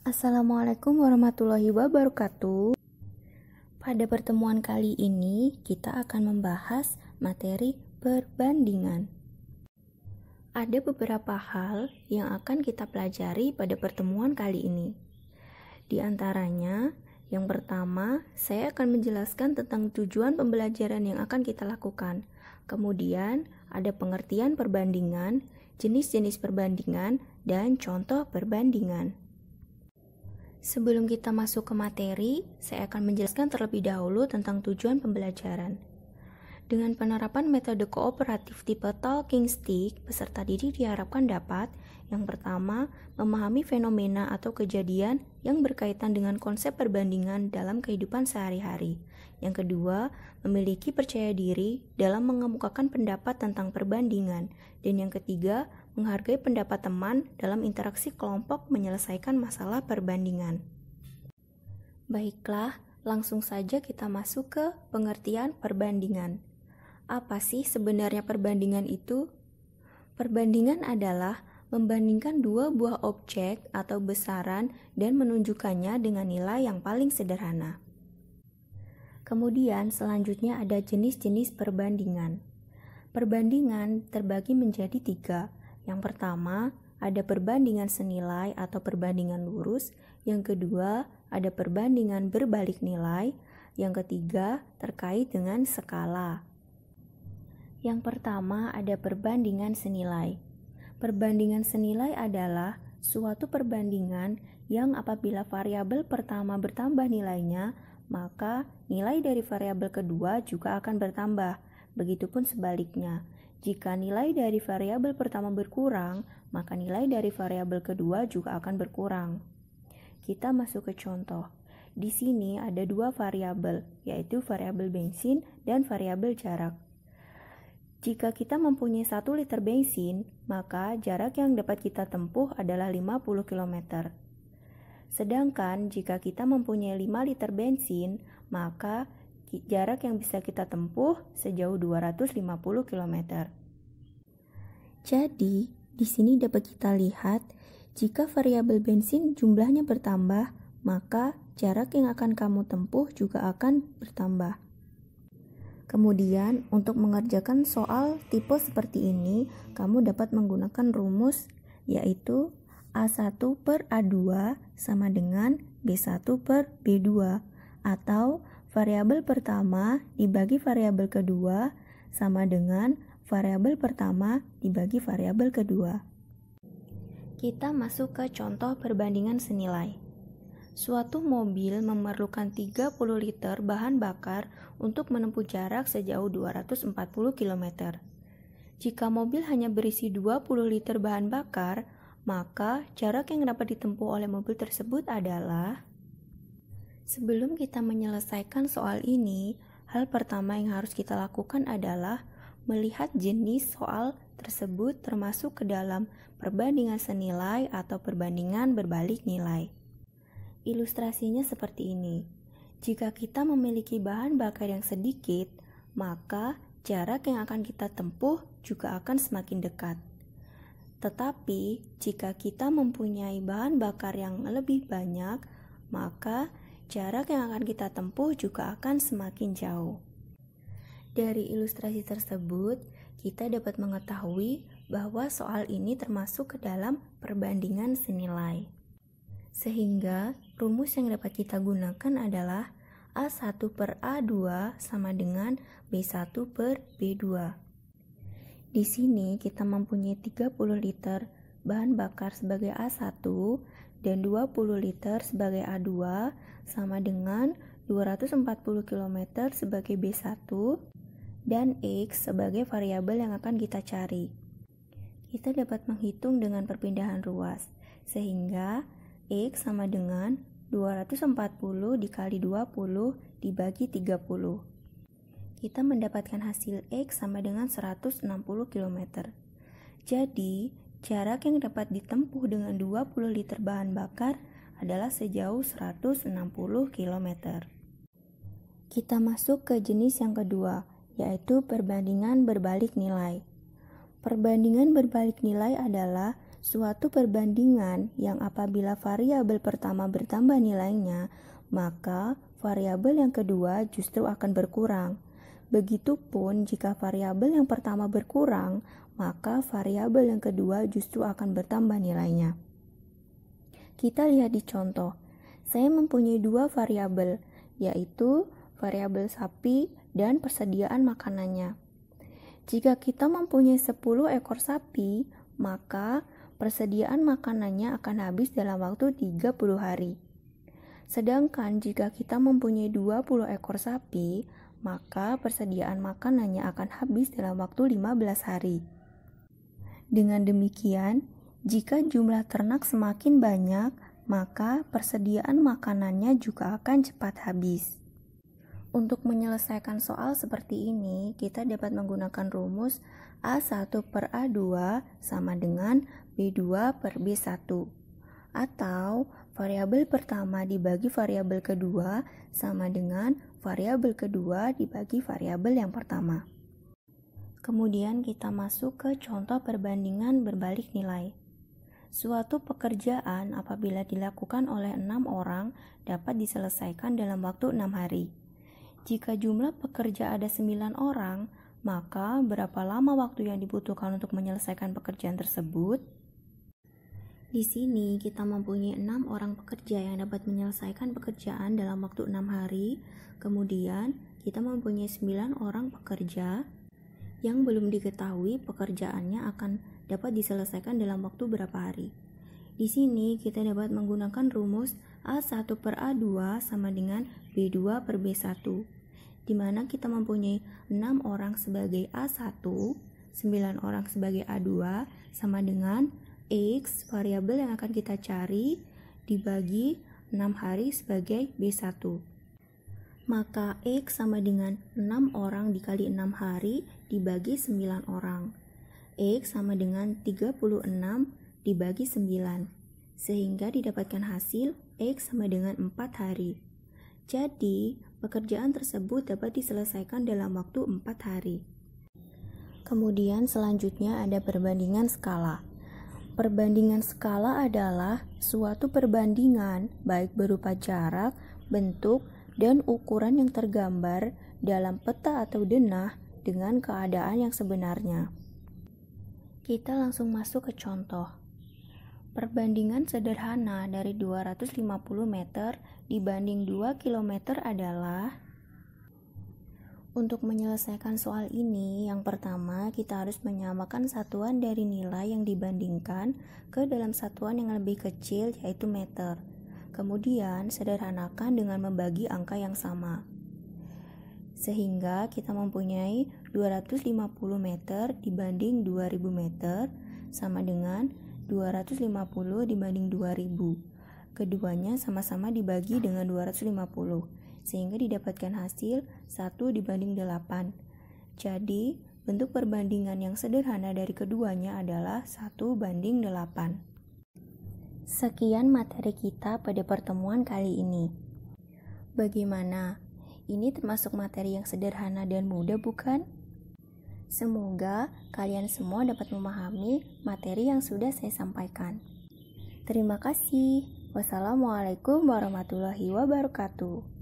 Assalamualaikum warahmatullahi wabarakatuh. Pada pertemuan kali ini, kita akan membahas materi perbandingan. Ada beberapa hal yang akan kita pelajari pada pertemuan kali ini. Di antaranya, yang pertama, saya akan menjelaskan tentang tujuan pembelajaran yang akan kita lakukan. Kemudian, ada pengertian perbandingan, jenis-jenis perbandingan, dan contoh perbandingan. Sebelum kita masuk ke materi, saya akan menjelaskan terlebih dahulu tentang tujuan pembelajaran. Dengan penerapan metode kooperatif tipe talking stick, peserta didik diharapkan dapat, yang pertama, memahami fenomena atau kejadian yang berkaitan dengan konsep perbandingan dalam kehidupan sehari-hari. Yang kedua, memiliki percaya diri dalam mengemukakan pendapat tentang perbandingan. Dan yang ketiga, menghargai pendapat teman dalam interaksi kelompok menyelesaikan masalah perbandingan. Baiklah, langsung saja kita masuk ke pengertian perbandingan. Apa sih sebenarnya perbandingan itu? Perbandingan adalah membandingkan dua buah objek atau besaran dan menunjukkannya dengan nilai yang paling sederhana. Kemudian selanjutnya ada jenis-jenis perbandingan. Perbandingan terbagi menjadi 3. Yang pertama, ada perbandingan senilai atau perbandingan lurus. Yang kedua, ada perbandingan berbalik nilai. Yang ketiga, terkait dengan skala. Yang pertama, ada perbandingan senilai. Perbandingan senilai adalah suatu perbandingan yang apabila variabel pertama bertambah nilainya, maka nilai dari variabel kedua juga akan bertambah. Begitupun sebaliknya. Jika nilai dari variabel pertama berkurang, maka nilai dari variabel kedua juga akan berkurang. Kita masuk ke contoh. Di sini ada dua variabel, yaitu variabel bensin dan variabel jarak. Jika kita mempunyai 1 liter bensin, maka jarak yang dapat kita tempuh adalah 50 km. Sedangkan jika kita mempunyai 5 liter bensin, maka jarak yang bisa kita tempuh sejauh 250 km. Jadi, di sini dapat kita lihat, jika variabel bensin jumlahnya bertambah, maka jarak yang akan kamu tempuh juga akan bertambah. Kemudian, untuk mengerjakan soal tipe seperti ini, kamu dapat menggunakan rumus, yaitu A1 per A2 sama dengan B1 per B2, atau variabel pertama dibagi variabel kedua sama dengan variabel pertama dibagi variabel kedua. Kita masuk ke contoh perbandingan senilai. Suatu mobil memerlukan 30 liter bahan bakar untuk menempuh jarak sejauh 240 km. Jika mobil hanya berisi 20 liter bahan bakar, maka jarak yang dapat ditempuh oleh mobil tersebut adalah... Sebelum kita menyelesaikan soal ini, hal pertama yang harus kita lakukan adalah melihat jenis soal tersebut termasuk ke dalam perbandingan senilai atau perbandingan berbalik nilai. Ilustrasinya seperti ini. Jika kita memiliki bahan bakar yang sedikit, maka jarak yang akan kita tempuh juga akan semakin dekat. Tetapi, jika kita mempunyai bahan bakar yang lebih banyak, maka jarak yang akan kita tempuh juga akan semakin jauh. Dari ilustrasi tersebut, kita dapat mengetahui bahwa soal ini termasuk ke dalam perbandingan senilai. Sehingga, rumus yang dapat kita gunakan adalah A1 per A2 sama dengan B1 per B2. Di sini kita mempunyai 30 liter bahan bakar sebagai A1 dan 20 liter sebagai A2 sama dengan 240 km sebagai B1 dan X sebagai variabel yang akan kita cari. Kita dapat menghitung dengan perpindahan ruas, sehingga X sama dengan 240 dikali 20 dibagi 30. Kita mendapatkan hasil X sama dengan 160 km. Jadi, jarak yang dapat ditempuh dengan 20 liter bahan bakar adalah sejauh 160 km. Kita masuk ke jenis yang kedua, yaitu perbandingan berbalik nilai. Perbandingan berbalik nilai adalah suatu perbandingan yang apabila variabel pertama bertambah nilainya, maka variabel yang kedua justru akan berkurang. Begitupun jika variabel yang pertama berkurang, maka variabel yang kedua justru akan bertambah nilainya. Kita lihat di contoh. Saya mempunyai dua variabel, yaitu variabel sapi dan persediaan makanannya. Jika kita mempunyai 10 ekor sapi, maka persediaan makanannya akan habis dalam waktu 30 hari. Sedangkan jika kita mempunyai 20 ekor sapi, maka persediaan makanannya akan habis dalam waktu 15 hari. Dengan demikian, jika jumlah ternak semakin banyak, maka persediaan makanannya juga akan cepat habis. Untuk menyelesaikan soal seperti ini, kita dapat menggunakan rumus A1 per A2 sama dengan B2 per B1. Atau variabel pertama dibagi variabel kedua sama dengan variabel kedua dibagi variabel yang pertama. Kemudian kita masuk ke contoh perbandingan berbalik nilai. Suatu pekerjaan apabila dilakukan oleh 6 orang dapat diselesaikan dalam waktu 6 hari. Jika jumlah pekerja ada 9 orang, maka berapa lama waktu yang dibutuhkan untuk menyelesaikan pekerjaan tersebut? Di sini kita mempunyai 6 orang pekerja yang dapat menyelesaikan pekerjaan dalam waktu 6 hari. Kemudian kita mempunyai 9 orang pekerja yang belum diketahui pekerjaannya akan dapat diselesaikan dalam waktu berapa hari. Di sini kita dapat menggunakan rumus A1 per A2 sama dengan B2 per B1, di mana kita mempunyai 6 orang sebagai A1, 9 orang sebagai A2, sama dengan X, variabel yang akan kita cari, dibagi 6 hari sebagai B1. Maka X sama dengan 6 orang dikali 6 hari dibagi 9 orang. X sama dengan 36 dibagi 9, sehingga didapatkan hasil X sama dengan 4 hari. Jadi, pekerjaan tersebut dapat diselesaikan dalam waktu 4 hari. Kemudian selanjutnya ada perbandingan skala. Perbandingan skala adalah suatu perbandingan baik berupa jarak, bentuk, dan ukuran yang tergambar dalam peta atau denah dengan keadaan yang sebenarnya. Kita langsung masuk ke contoh. Perbandingan sederhana dari 250 meter dibanding 2 km adalah. Untuk menyelesaikan soal ini, yang pertama kita harus menyamakan satuan dari nilai yang dibandingkan ke dalam satuan yang lebih kecil, yaitu meter. Kemudian sederhanakan dengan membagi angka yang sama. Sehingga kita mempunyai 250 meter dibanding 2000 meter sama dengan 250 dibanding 2000. Keduanya sama-sama dibagi dengan 250, sehingga didapatkan hasil 1 dibanding 8. Jadi, bentuk perbandingan yang sederhana dari keduanya adalah 1 banding 8. Sekian materi kita pada pertemuan kali ini. Bagaimana? Ini termasuk materi yang sederhana dan mudah, bukan? Semoga kalian semua dapat memahami materi yang sudah saya sampaikan. Terima kasih. Wassalamualaikum warahmatullahi wabarakatuh.